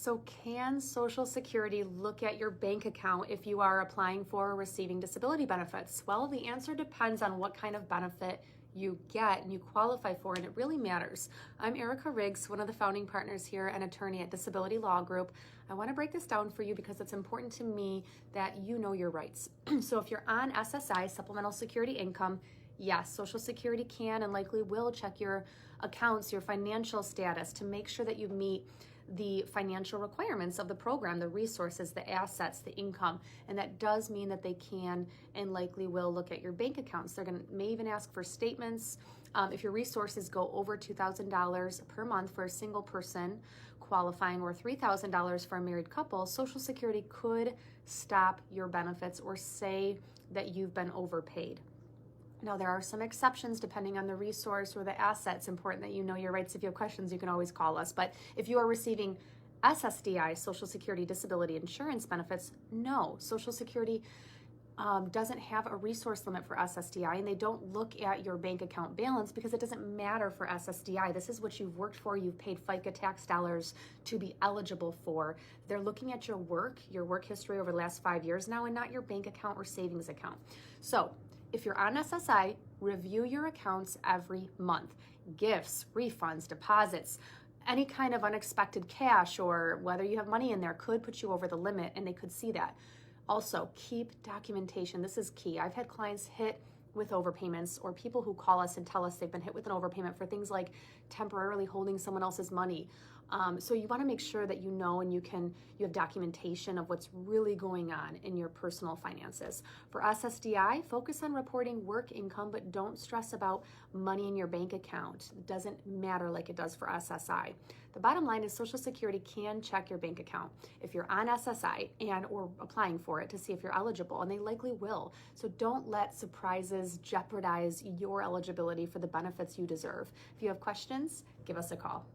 So can Social Security look at your bank account if you are applying for or receiving disability benefits? Well, the answer depends on what kind of benefit you get and you qualify for, and it really matters. I'm Erica Riggs, one of the founding partners here and attorney at Disability Law Group. I want to break this down for you because it's important to me that you know your rights. So if you're on SSI, Supplemental Security Income, yes, Social Security can and likely will check your accounts, your financial status to make sure that you meet the financial requirements of the program, the resources, the assets, the income, and that does mean that they can and likely will look at your bank accounts. They're may even ask for statements. If your resources go over $2,000 per month for a single person qualifying or $3,000 for a married couple, Social Security could stop your benefits or say that you've been overpaid. Now, there are some exceptions depending on the resource or the asset. It's important that you know your rights. If you have questions, you can always call us. But if you are receiving SSDI, Social Security Disability Insurance benefits, no, Social Security doesn't have a resource limit for SSDI, and they don't look at your bank account balance because it doesn't matter for SSDI. This is what you've worked for. You've paid FICA tax dollars to be eligible for. They're looking at your work history over the last 5 years now, and not your bank account or savings account. So if you're on SSI, review your accounts every month. Gifts, refunds, deposits, any kind of unexpected cash or whether you have money in there could put you over the limit, and they could see that. Also, keep documentation. This is key. I've had clients hit with overpayments or people who call us and tell us they've been hit with an overpayment for things like temporarily holding someone else's money. So you want to make sure that you know and you have documentation of what's really going on in your personal finances. For SSDI, focus on reporting work income, but don't stress about money in your bank account. It doesn't matter like it does for SSI. The bottom line is Social Security can check your bank account if you're on SSI and or applying for it to see if you're eligible, and they likely will. So don't let surprises jeopardize your eligibility for the benefits you deserve. If you have questions, give us a call.